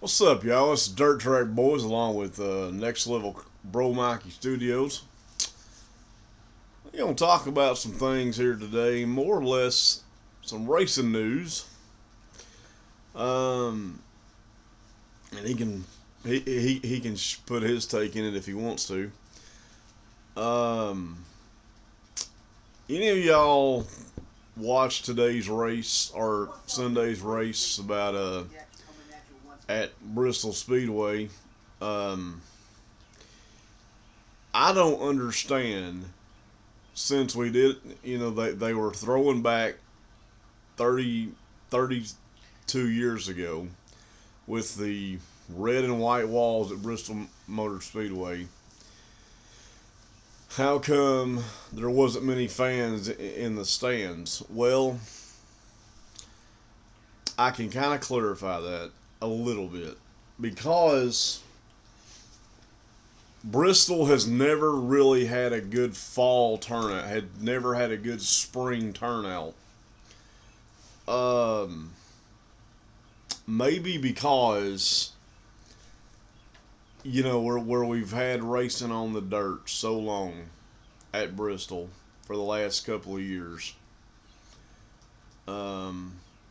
What's up, y'all? It's Dirt Track Boys along with Next Level Bro Mikey Studios. We're going to talk about some things here today, more or less some racing news. And he can he can put his take in it if he wants to. Any of y'all watch today's race or Sunday's race about at Bristol Speedway? I don't understand. Since we did, they were throwing back 32 years ago with the red and white walls at Bristol Motor Speedway. How come there wasn't many fans in the stands? Well, I can kind of clarify that a little bit, because Bristol has never really had a good fall turnout, had never had a good spring turnout. Maybe because, where we've had racing on the dirt so long at Bristol for the last couple of years.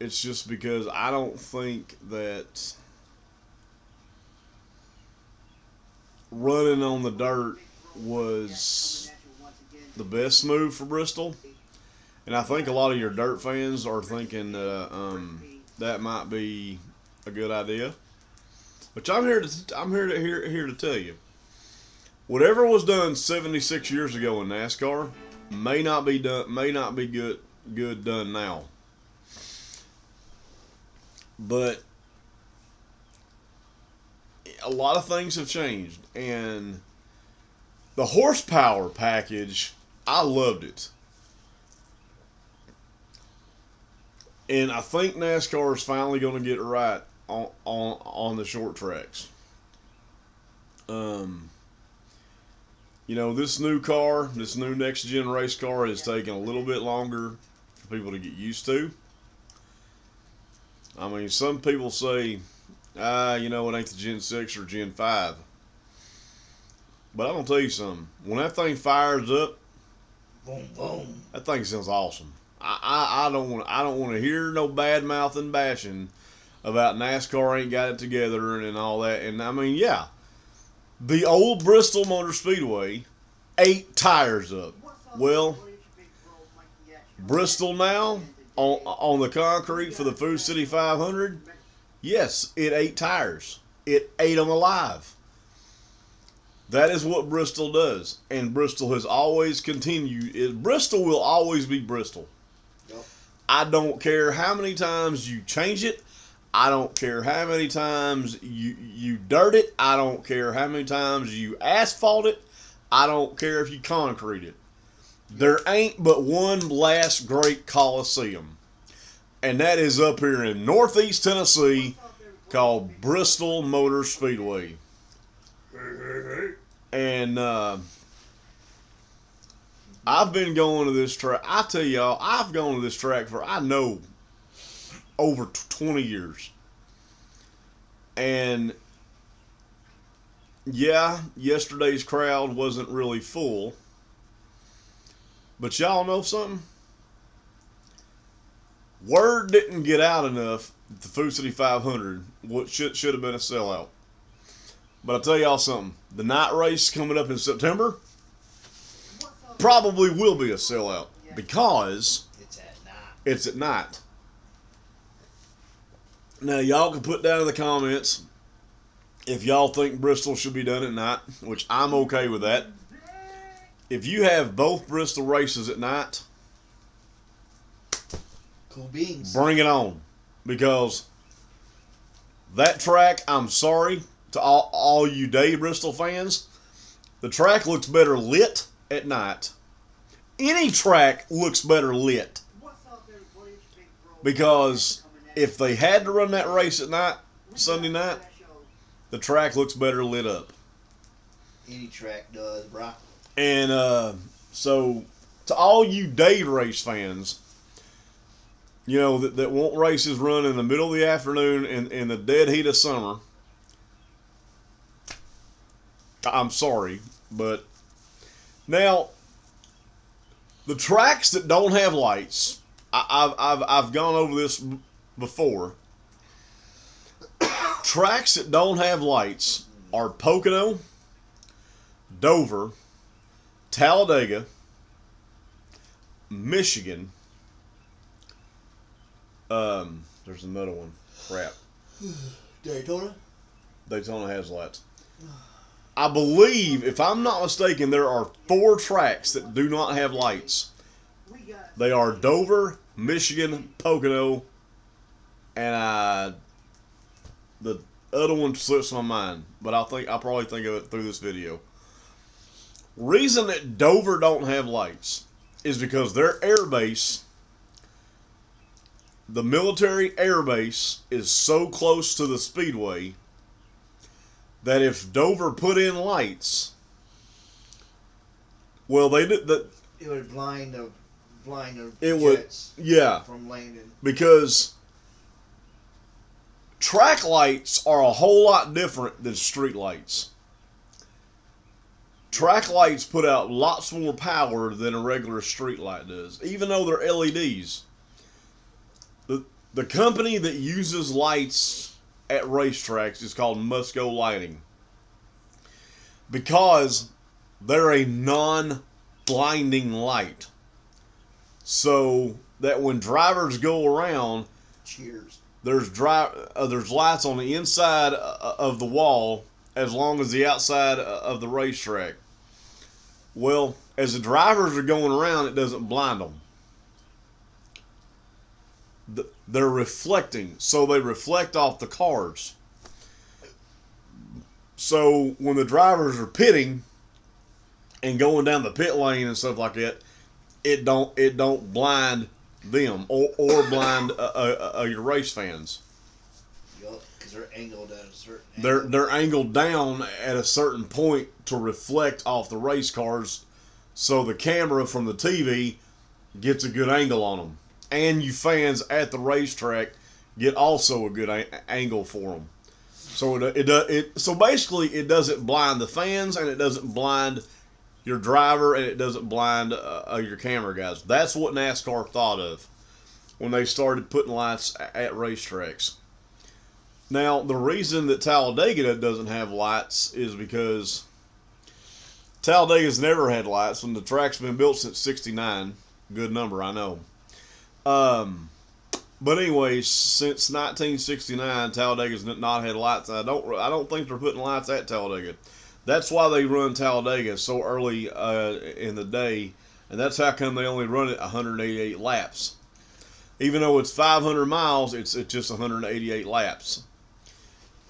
It's just because I don't think that running on the dirt was the best move for Bristol, and I think a lot of your dirt fans are thinking that might be a good idea. Which I'm here to tell you, whatever was done 76 years ago in NASCAR may not be good done now. But a lot of things have changed, and the horsepower package, I loved it. And I think NASCAR is finally going to get it right on the short tracks. This new car, this new next gen race car, is taking a little bit longer for people to get used to. I mean, some people say, it ain't the Gen 6 or Gen 5. But I'm going to tell you something. When that thing fires up, boom, boom, that thing sounds awesome. I don't want to hear no bad mouth and bashing about NASCAR ain't got it together and all that. And I mean, yeah, the old Bristol Motor Speedway ate tires up. Well, Bristol now on the concrete for the Food City 500. Yes, it ate tires. It ate them alive. That is what Bristol does. And Bristol has always continued. Bristol will always be Bristol. Yep. I don't care how many times you change it. I don't care how many times you dirt it. I don't care how many times you asphalt it. I don't care if you concrete it. There ain't but one last great Coliseum. And that is up here in Northeast Tennessee, called Bristol Motor Speedway. And I've been going to this track. I tell y'all, I've gone to this track for, I know, over 20 years. And yeah, yesterday's crowd wasn't really full. But y'all know something? Word didn't get out enough that the Food City 500 should have been a sellout. But I'll tell y'all something. The night race coming up in September probably will be a sellout, because it's at night. Now, y'all can put down in the comments if y'all think Bristol should be done at night, which I'm okay with that. If you have both Bristol races at night, cool beans. Bring it on. Because that track, I'm sorry to all you day Bristol fans, the track looks better lit at night. Any track looks better lit. Because if they had to run that race at night, Sunday night, the track looks better lit up. Any track does, bro. And so, to all you day race fans, that want races run in the middle of the afternoon in the dead heat of summer, I'm sorry, but now the tracks that don't have lights, I've gone over this before. Tracks that don't have lights are Pocono, Dover, Talladega, Michigan. There's another one. Crap. Daytona? Daytona has lights. I believe, if I'm not mistaken, there are 4 tracks that do not have lights. They are Dover, Michigan, Pocono, and the other one slips my mind, but I'll probably think of it through this video. Reason that Dover don't have lights is because their air base, the military air base, is so close to the speedway that if Dover put in lights, well, they did that. It would blind the It jets would, yeah, from landing. because track lights are a whole lot different than street lights. Track lights put out lots more power than a regular street light does, even though they're LEDs. The company that uses lights at racetracks is called Musco Lighting, because they're a non-blinding light. So that when drivers go around, Cheers. there's lights on the inside of the wall as long as the outside of the racetrack. Well, as the drivers are going around, it doesn't blind them. They're reflecting, so they reflect off the cars. So when the drivers are pitting and going down the pit lane and stuff like that, it don't blind them or blind your race fans. Yup, because they're angled at a certain angle. They're angled down at a certain point to reflect off the race cars, so the camera from the TV gets a good angle on them, and you fans at the racetrack get also a good angle for them. So so basically it doesn't blind the fans, and it doesn't blind your driver, and it doesn't blind your camera guys. That's what NASCAR thought of when they started putting lights at racetracks. Now, the reason that Talladega doesn't have lights is because Talladega's never had lights, and the track's been built since '69. Good number, I know. But anyways, since 1969, Talladega's not had lights. I don't think they're putting lights at Talladega. That's why they run Talladega so early in the day, and that's how come they only run it 188 laps. Even though it's 500 miles, it's just 188 laps.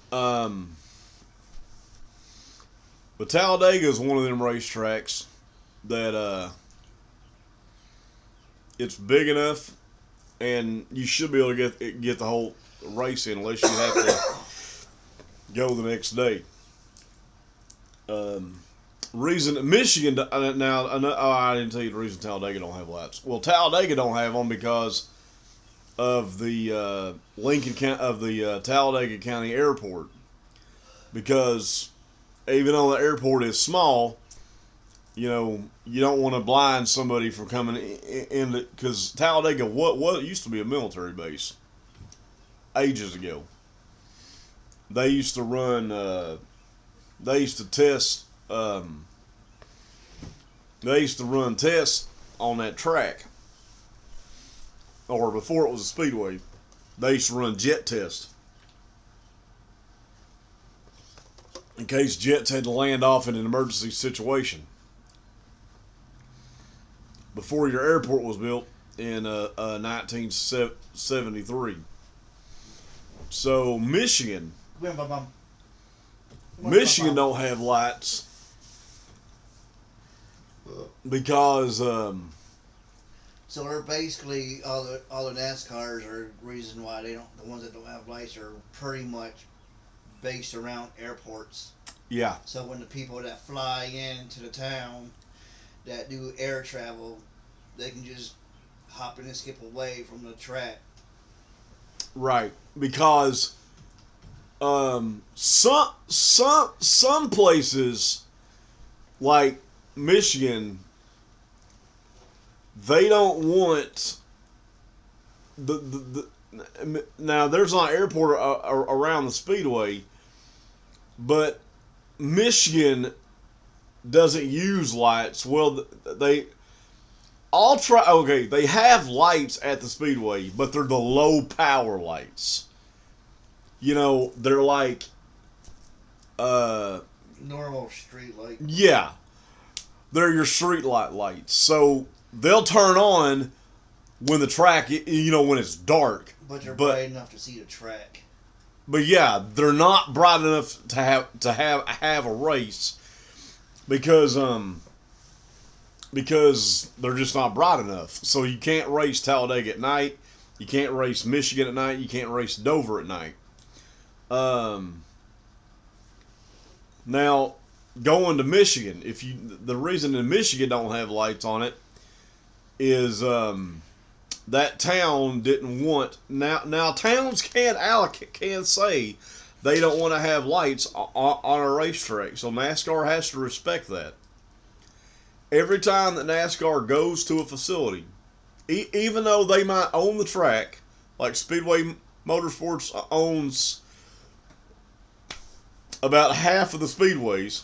But Talladega is one of them racetracks that it's big enough, and you should be able to get the whole race in, unless you have to go the next day. Reason Michigan now, I didn't tell you the reason Talladega don't have lights. Well, Talladega don't have them because of the Talladega County Airport. Because even though the airport is small, you know, you don't want to blind somebody from coming in, because Talladega what used to be a military base ages ago. They used to run. They used to test. They used to run tests on that track, or before it was a speedway, they used to run jet tests in case jets had to land off in an emergency situation. Before your airport was built in 1973. So Michigan don't have lights because So they're basically all the NASCARs are reason why the ones that don't have lights are pretty much based around airports. yeah. So when the people that fly into the town that do air travel, they can just hop in and skip away from the track. Right, because some places like Michigan, they don't want now there's not an airport around the speedway, but Michigan doesn't use lights. Well, they all try. Okay, they have lights at the speedway, but they're the low power lights. You know, they're like, Normal street light. yeah, they're your street lights. So they'll turn on when the track, when it's dark. But they're bright enough to see the track. But yeah, they're not bright enough to have a race because they're just not bright enough. So you can't race Talladega at night. You can't race Michigan at night. You can't race Dover at night. Now going to Michigan, the reason in Michigan don't have lights on it is that town didn't want now towns can say they don't want to have lights on a racetrack, so NASCAR has to respect that. Every time that NASCAR goes to a facility, even though they might own the track, like Speedway Motorsports owns about half of the speedways,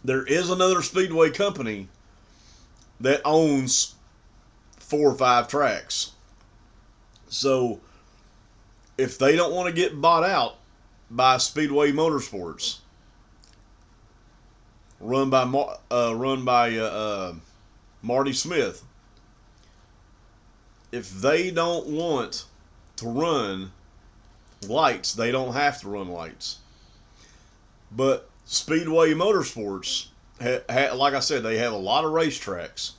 there is another speedway company that owns 4 or 5 tracks. So if they don't want to get bought out by Speedway Motorsports, run by Marty Smith, if they don't want to run lights, they don't have to run lights. But Speedway Motorsports, like I said, they have a lot of racetracks.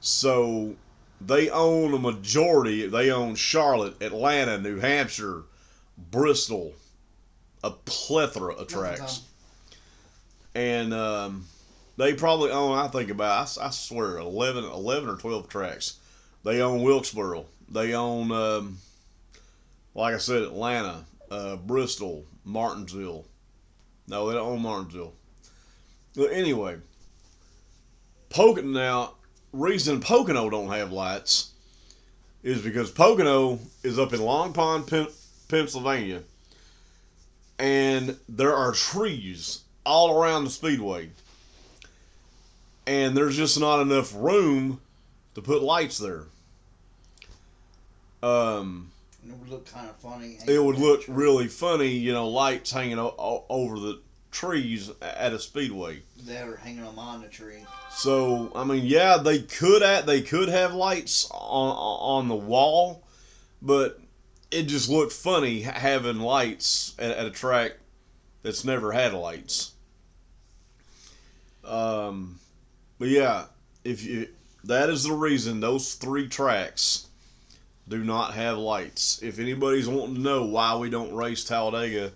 So they own a majority. They own Charlotte, Atlanta, New Hampshire, Bristol, a plethora of tracks. And they probably own, I think about, I swear, 11 or 12 tracks. They own Wilkesboro. They own, like I said, Atlanta, Bristol, Martinsville. No, they don't own Martinsville. But anyway, reason Pocono don't have lights is because Pocono is up in Long Pond, Pennsylvania, and there are trees all around the speedway, and there's just not enough room to put lights there. It would look kind of funny. It would look really funny, lights hanging over the trees at a speedway. They were hanging them on the tree. So I mean, yeah, they could have lights on the wall, but it just looked funny having lights at a track that's never had lights. But yeah, that is the reason those 3 tracks do not have lights. If anybody's wanting to know why we don't race Talladega,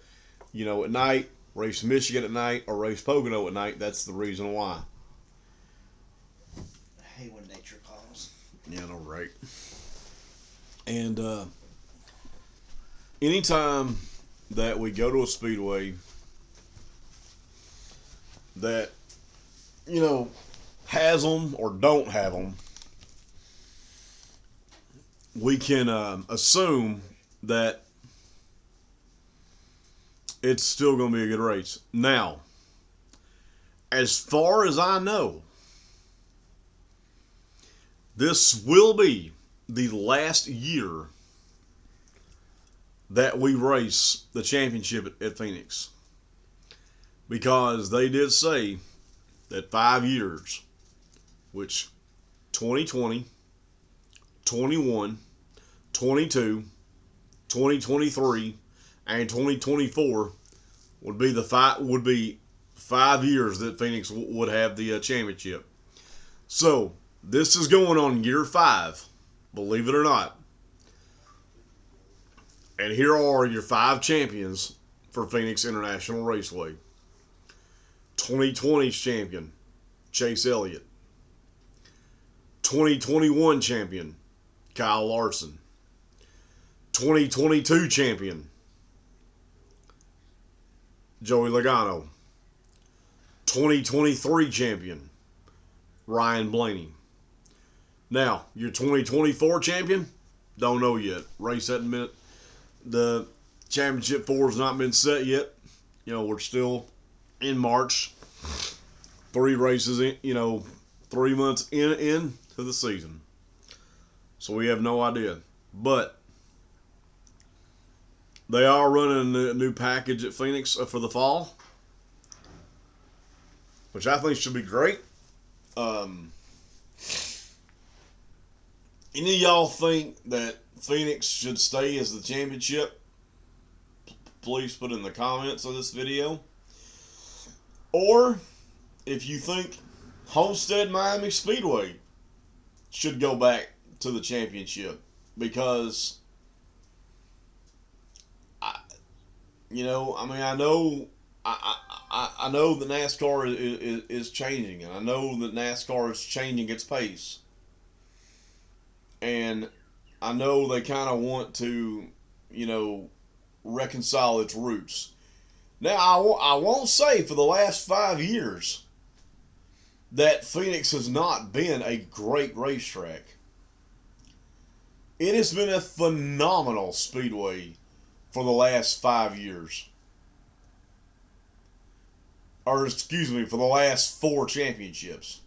at night, race Michigan at night, or race Pocono at night, that's the reason why. I hate when nature calls. Yeah, no, right. And anytime that we go to a speedway that, has them or don't have them, we can assume that it's still going to be a good race. Now, as far as I know, this will be the last year that we race the championship at Phoenix, because they did say that 5 years, which 2020, 21, 22, 2023, and 2024 would be 5 years that Phoenix would have the championship. So this is going on year 5, believe it or not. And here are your 5 champions for Phoenix International Raceway. 2020's champion, Chase Elliott. 2021 champion, Kyle Larson. 2022 champion, Joey Logano. 2023 champion, Ryan Blaney. Now, your 2024 champion, don't know yet. Race hasn't been, the championship four has not been set yet. We're still in March. 3 races in, 3 months into the season. So we have no idea. But they are running a new package at Phoenix for the fall, which I think should be great. Any of y'all think that Phoenix should stay as the championship? Please put in the comments of this video. Or if you think Homestead Miami Speedway should go back to the championship, because I know that NASCAR is changing, and I know that NASCAR is changing its pace, and I know they kind of want to reconcile its roots. Now, I won't say for the last 5 years that Phoenix has not been a great racetrack. It has been a phenomenal speedway for the last 5 years. Or, excuse me, for the last 4 championships.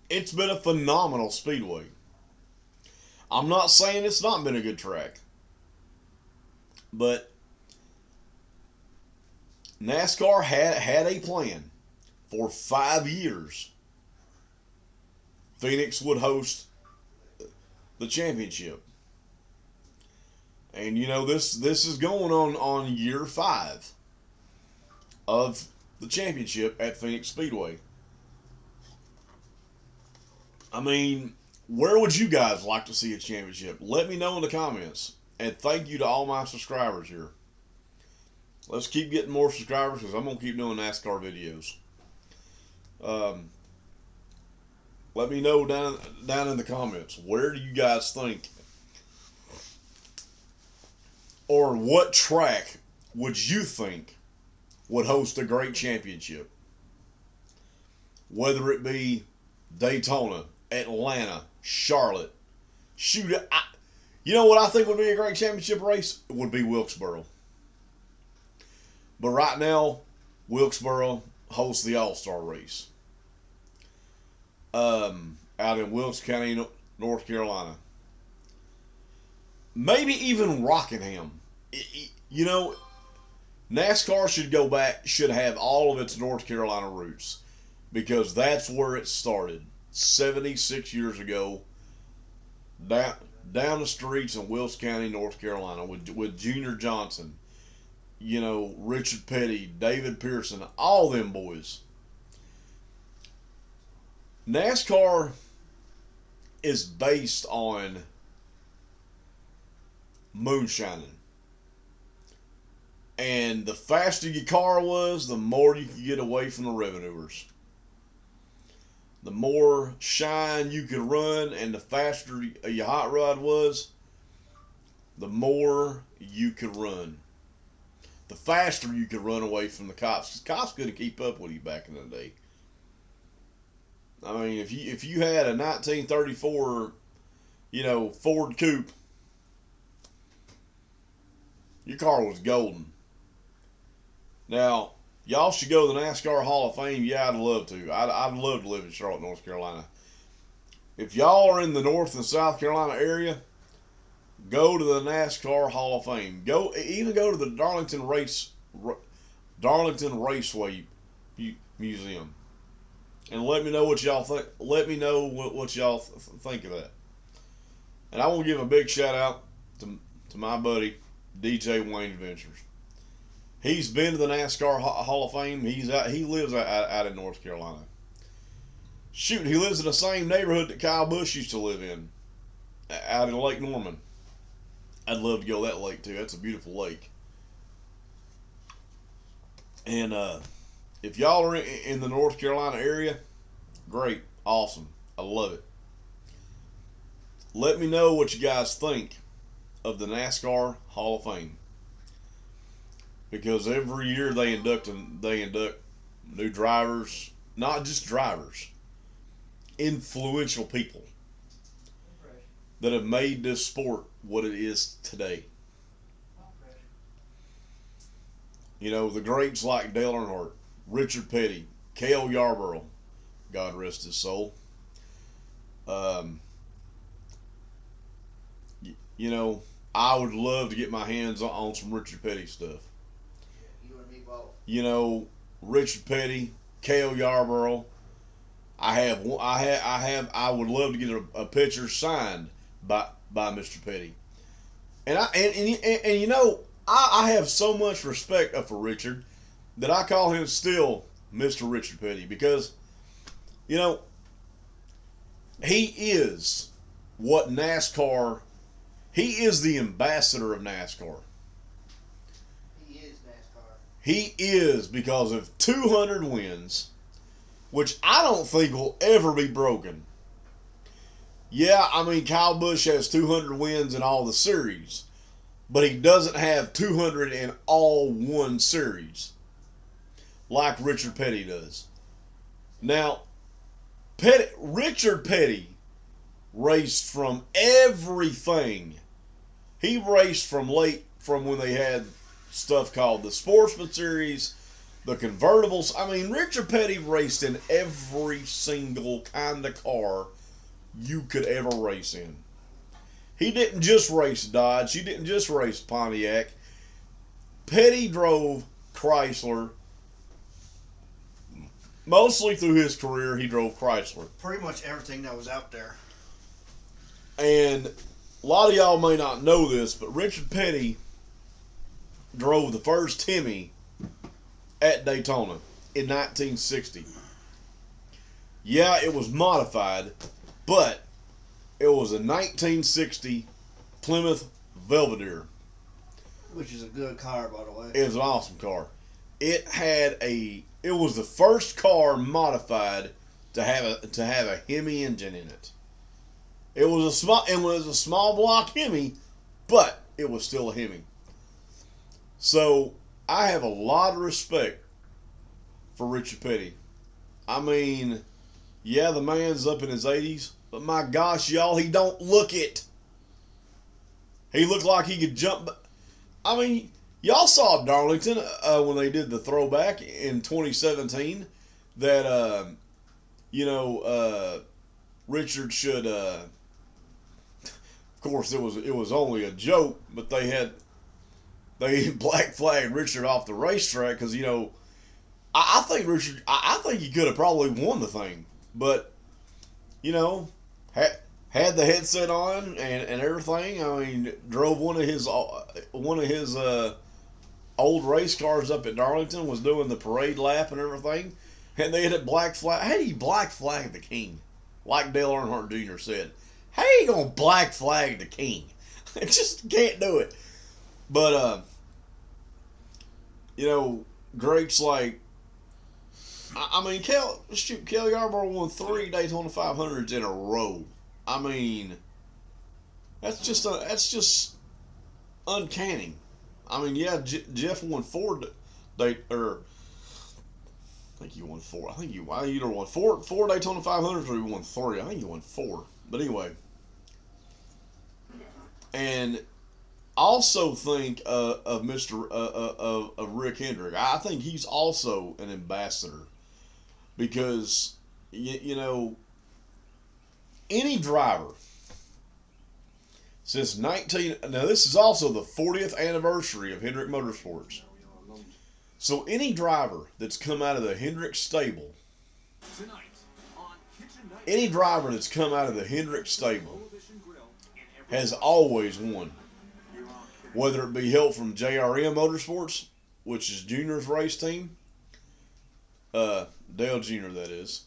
It's been a phenomenal speedway. I'm not saying it's not been a good track. But NASCAR had a plan. For 5 years, Phoenix would host the championship. And this is going on year 5 of the championship at Phoenix Speedway. I mean, where would you guys like to see a championship? Let me know in the comments. And thank you to all my subscribers here. Let's keep getting more subscribers, because I'm going to keep doing NASCAR videos. Let me know down in the comments, where do you guys think, or what track would you think would host a great championship? Whether it be Daytona, Atlanta, Charlotte. Shoot, you know what I think would be a great championship race? It would be Wilkesboro. But right now, Wilkesboro hosts the All-Star race. Out in Wilkes County, North Carolina. Maybe even Rockingham. NASCAR should have all of its North Carolina roots, because that's where it started 76 years ago, down the streets in Wilkes County, North Carolina, with Junior Johnson, Richard Petty, David Pearson, all them boys. NASCAR is based on moonshining. And the faster your car was, the more you could get away from the revenuers. The more shine you could run, and the faster your hot rod was, the more you could run. The faster you could run away from the cops. The cops couldn't keep up with you back in the day. I mean, if you had a 1934, Ford Coupe, your car was golden. Now, y'all should go to the NASCAR Hall of Fame. Yeah, I'd love to. I'd love to live in Charlotte, North Carolina. If y'all are in the North and South Carolina area, go to the NASCAR Hall of Fame. Even go to the Darlington Raceway Museum. And let me know what y'all think. Let me know what y'all think of that. And I want to give a big shout out to my buddy DJ Wayne Adventures. He's been to the NASCAR Hall of Fame. He lives out in North Carolina. Shoot, he lives in the same neighborhood that Kyle Busch used to live in, out in Lake Norman. I'd love to go to that lake too. That's a beautiful lake. And if y'all are in the North Carolina area, great, awesome, I love it. Let me know what you guys think of the NASCAR Hall of Fame, because every year they induct new drivers, not just drivers, influential people that have made this sport what it is today. You know, the greats like Dale Earnhardt, Richard Petty, Cale Yarborough, God rest his soul. Um, you know, I would love to get my hands on some Richard Petty stuff. You and me both. You know, Richard Petty, Cale Yarborough. I would love to get a picture signed by Mr. Petty. And you know, I have so much respect for Richard that I call him still Mr. Richard Petty because, you know, he is what NASCAR. He is the ambassador of NASCAR. He is NASCAR. He is because of 200 wins, which I don't think will ever be broken. Yeah, I mean, Kyle Busch has 200 wins in all the series, but he doesn't have 200 in all one series like Richard Petty does. Now, Richard Petty raced from everything. He raced from when they had stuff called the Sportsman Series, the convertibles. I mean, Richard Petty raced in every single kind of car you could ever race in. He didn't just race Dodge. He didn't just race Pontiac. Petty drove Chrysler. Mostly through his career, he drove Chrysler. Pretty much everything that was out there. And a lot of y'all may not know this, but Richard Petty drove the first Hemi at Daytona in 1960. Yeah, it was modified, but it was a 1960 Plymouth Belvedere. Which is a good car, by the way. It was an awesome car. It was the first car modified to have a Hemi engine in it. It was a small block Hemi, but it was still a Hemi. So I have a lot of respect for Richard Petty. I mean, yeah, the man's up in his 80s, but my gosh, y'all, he don't look it. He looked like he could jump. I mean, y'all saw Darlington when they did the throwback in 2017 that, Richard should, of course, it was only a joke, but they black flagged Richard off the racetrack because, I think Richard, I think he could have probably won the thing, but, had the headset on and everything. I mean, drove one of his old race cars up at Darlington, was doing the parade lap and everything, and they had a black flag. How do you black flag the king? Like Dale Earnhardt Jr. said, how you gonna black flag the king? I just can't do it. But greats like, I mean, Cale Yarborough won 3 Daytona 500s in a row. I mean, that's just uncanny. I mean, yeah, Jeff won 4 I think he won 4. I think he either won 4 Daytona 500s or he won 3. I think he won 4. But anyway, and also think of Rick Hendrick. I think he's also an ambassador because any driver since now this is also the 40th anniversary of Hendrick Motorsports. So any driver that's come out of the Hendrick stable, has always won. Whether it be help from JRM Motorsports, which is Junior's race team, Dale Jr. that is,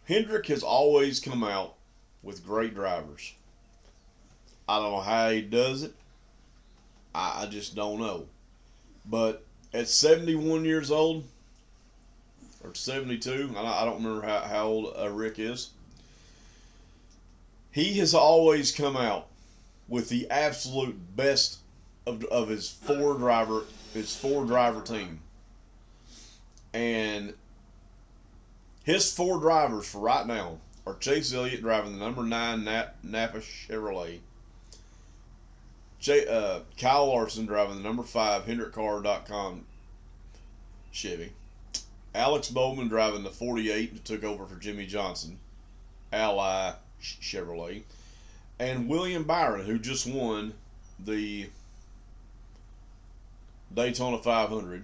Hendrick has always come out with great drivers. I don't know how he does it. I just don't know. But at 71 years old, or 72, I don't remember how old Rick is, he has always come out with the absolute best of his four driver team. And his 4 drivers for right now are Chase Elliott driving the number 9 Napa Chevrolet, Kyle Larson driving the number 5 HendrickCar.com Chevy, Alex Bowman driving the 48 that took over for Jimmy Johnson, Ally Chevrolet, and William Byron, who just won the Daytona 500.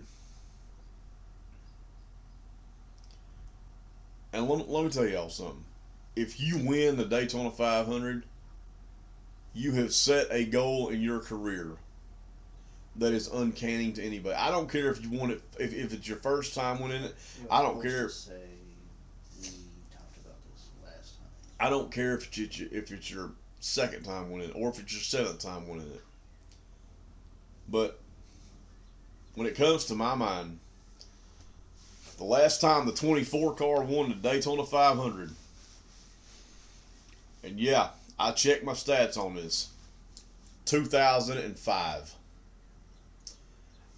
And let me tell y'all something. If you win the Daytona 500, you have set a goal in your career that is uncanny to anybody. I don't care if you won it, if it's your first time winning it. I don't care. We talked about this last time. I don't care if it's your second time winning it or if it's your 7th time winning it. But when it comes to my mind, the last time the 24 car won the Daytona 500, and yeah, I checked my stats on this, 2005.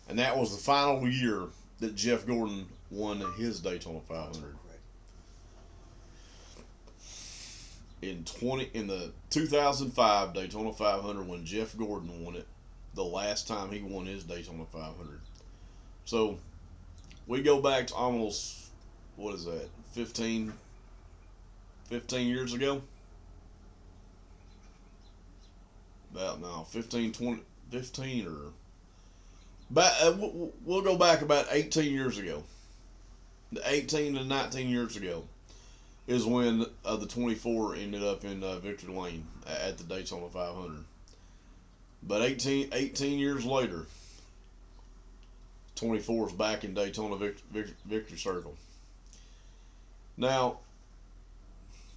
And that was the final year that Jeff Gordon won his Daytona 500. In the 2005 Daytona 500, when Jeff Gordon won it, the last time he won his Daytona 500. So we go back to almost, what is that, 15 years ago? About, no, 15, 20, 15 or... we'll go back about 18 years ago. 18 to 19 years ago is when the 24 ended up in Victory Lane at the Daytona 500. But 18 years later, 24 is back in Daytona Victory Circle. Now,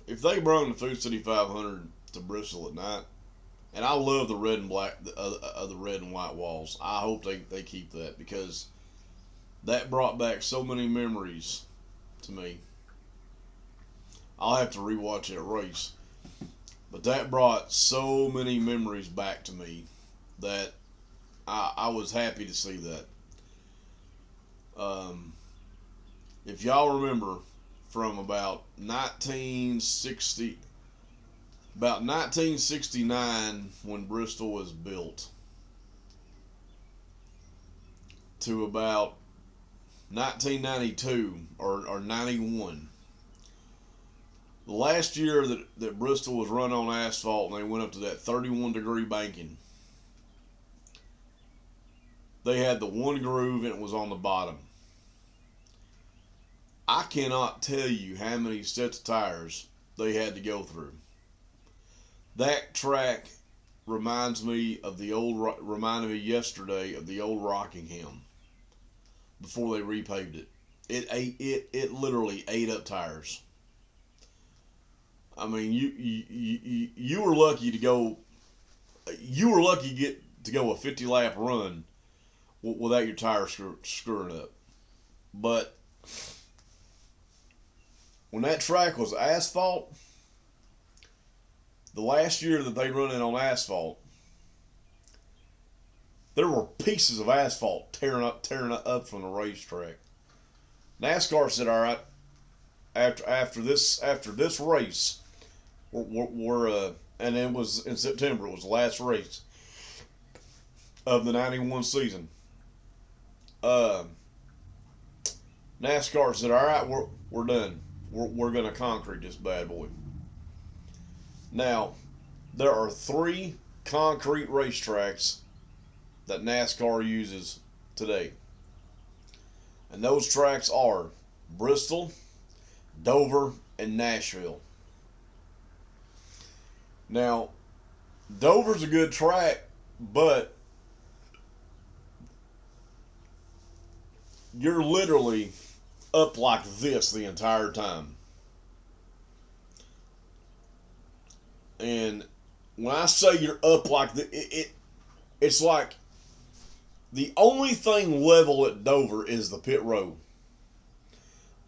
if they brought the Food City 500 to Bristol at night, and I love the red and black, the red and white walls. I hope they keep that, because that brought back so many memories to me. I'll have to rewatch that race, but that brought so many memories back to me that I was happy to see that. If y'all remember, from about 1969, when Bristol was built, to about 1992 or 91, the last year that Bristol was run on asphalt and they went up to that 31-degree banking, they had the one groove and it was on the bottom. I cannot tell you how many sets of tires they had to go through. That track reminded me yesterday of the old Rockingham before they repaved it. It literally ate up tires. I mean, you were lucky to go. You were lucky to get to go a 50-lap run without your tires screwing up. But when that track was asphalt, the last year that they run it on asphalt, there were pieces of asphalt tearing up from the racetrack. NASCAR said, "All right, after this race, and it was in September. It was the last race of the '91 season. NASCAR said, "All right, we're done. We're going to concrete this bad boy." Now, there are 3 concrete racetracks that NASCAR uses today. And those tracks are Bristol, Dover, and Nashville. Now, Dover's a good track, but you're literally up like this the entire time. And when I say you're up like it's like the only thing level at Dover is the pit road.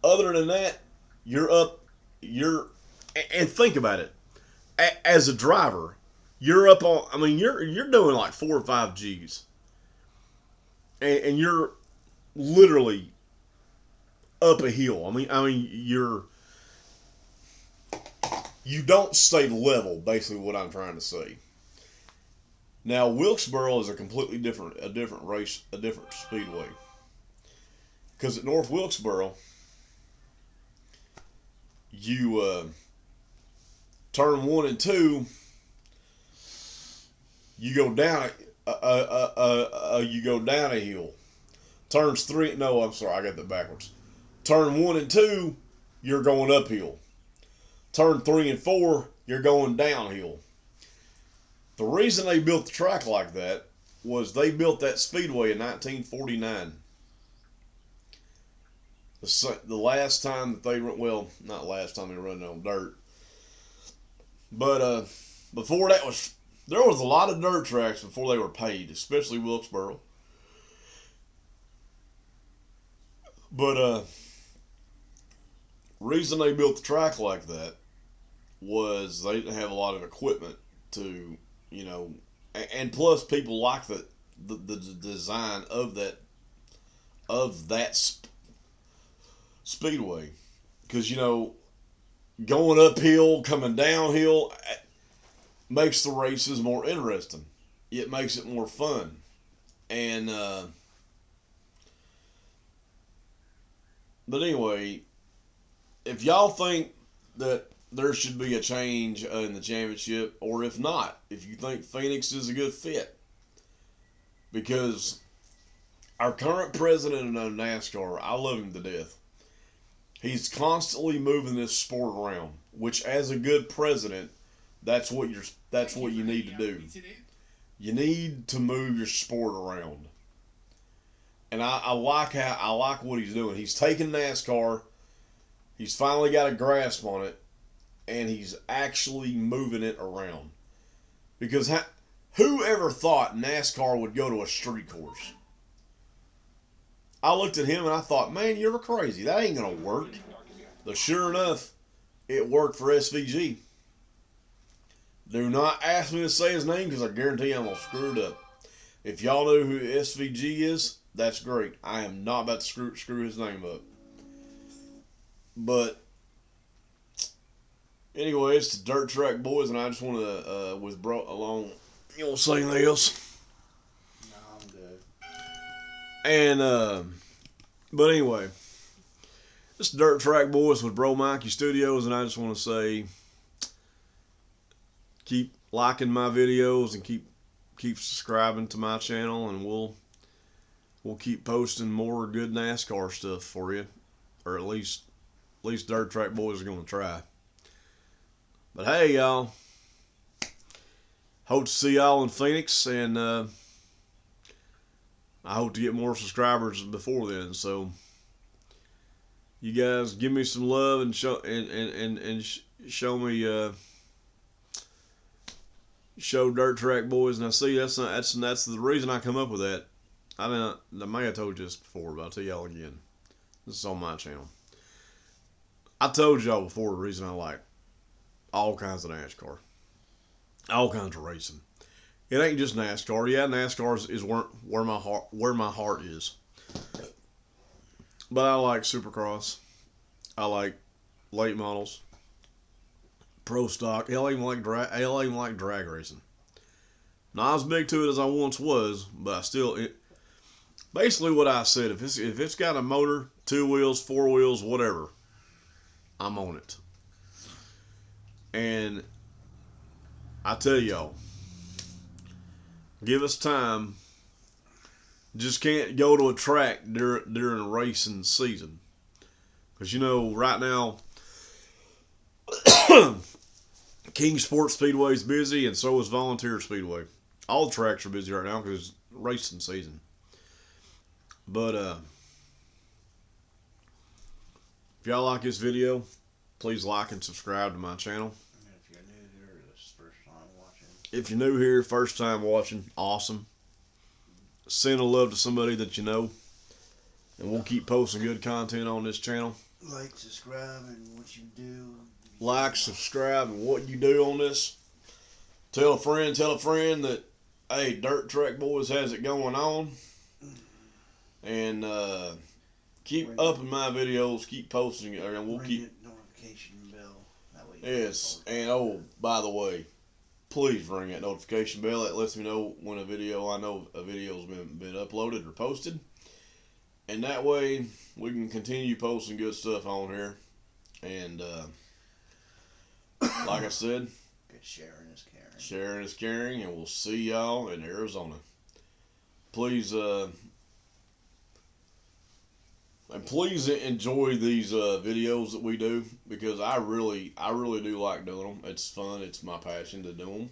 Other than that, you're up. And think about it. As a driver, you're up on. I mean, you're doing like 4 or 5 Gs, and you're literally up a hill. You don't stay level. Basically, what I'm trying to say. Now, Wilkesboro is a completely different race, a different speedway. Because at North Wilkesboro, you turn 1 and 2, you go down a hill. Turns 3, no, I'm sorry, I got that backwards. Turn 1 and 2, you're going uphill. Turn 3 and 4, you're going downhill. The reason they built the track like that was they built that speedway in 1949. The last time that they run, well, not last time they run on dirt, but before that there was a lot of dirt tracks before they were paved, especially Wilkesboro. But reason they built the track like that was they didn't have a lot of equipment to, and plus people like the design of that speedway, because going uphill, coming downhill makes the races more interesting. It makes it more fun, and but anyway, if y'all think that there should be a change in the championship, or if not, if you think Phoenix is a good fit, because our current president of NASCAR, I love him to death. He's constantly moving this sport around, which, as a good president, that's what you need to do. You need to move your sport around, and I like what he's doing. He's taking NASCAR. He's finally got a grasp on it, and he's actually moving it around. Because who ever thought NASCAR would go to a street course? I looked at him and I thought, man, you're crazy. That ain't going to work. But sure enough, it worked for SVG. Do not ask me to say his name because I guarantee I'm going to screw it up. If y'all know who SVG is, that's great. I am not about to screw his name up. But anyway, it's the Dirt Track Boys, and I just want to, with bro along, you want to say anything else? No, I'm good. And, but anyway, it's the Dirt Track Boys with Bro Mikey Studios, and I just want to say, keep liking my videos and keep subscribing to my channel, and we'll keep posting more good NASCAR stuff for you, or at least Dirt Track Boys are going to try. But hey, y'all, hope to see y'all in Phoenix, and I hope to get more subscribers before then. So you guys give me some love and show me show Dirt Track Boys. And I see that's the reason I come up with that. I may have told you this before, but I'll tell y'all again. This is on my channel. I told y'all before the reason I like all kinds of NASCAR, all kinds of racing. It ain't just NASCAR. Yeah, NASCAR is where my heart is. But I like Supercross. I like late models, pro stock. Hell, I even like drag racing. Not as big to it as I once was, but I still. Basically, what I said, if it's got a motor, 2 wheels, 4 wheels, whatever, I'm on it. And I tell y'all, give us time. Just can't go to a track during racing season. Because, right now, King Sports Speedway is busy, and so is Volunteer Speedway. All the tracks are busy right now because it's racing season. But if y'all like this video, please like and subscribe to my channel. If you're new here, this is first time watching. If you're new here, first time watching, awesome. Send a love to somebody that you know. And we'll keep posting good content on this channel. Like, subscribe, and what you do. Like, subscribe, and what you do on this. Tell a friend that, hey, Dirt Track Boys has it going on. And keep upping my videos, keep posting it, and we'll keep notification bell. That way yes. And oh, by the way, please ring that notification bell. That lets me know when a video's been uploaded or posted, and that way we can continue posting good stuff on here. And like I said, good sharing is caring. Sharing is caring, and we'll see y'all in Arizona. Please please enjoy these videos that we do, because I really do like doing them. It's fun. It's my passion to do them.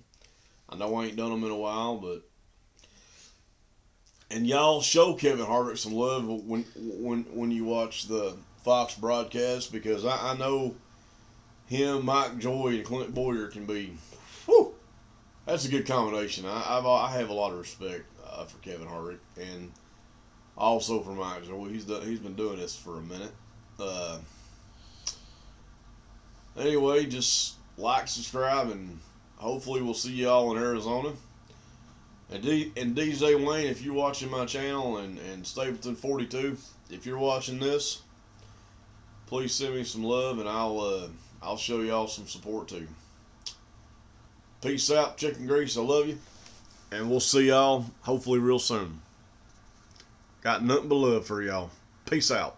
I know I ain't done them in a while, and y'all show Kevin Harvick some love when you watch the Fox broadcast, because I know him, Mike Joy, and Clint Boyer can be, whew, that's a good combination. I have a lot of respect for Kevin Harvick, and also for Mike Joy. He's been doing this for a minute. Anyway, just like, subscribe, and hopefully we'll see y'all in Arizona. And DJ Wayne, if you're watching my channel, and Stapleton 42, if you're watching this, please send me some love, and I'll show y'all some support too. Peace out, chicken grease. I love you, and we'll see y'all hopefully real soon. Got nothing but love for y'all. Peace out.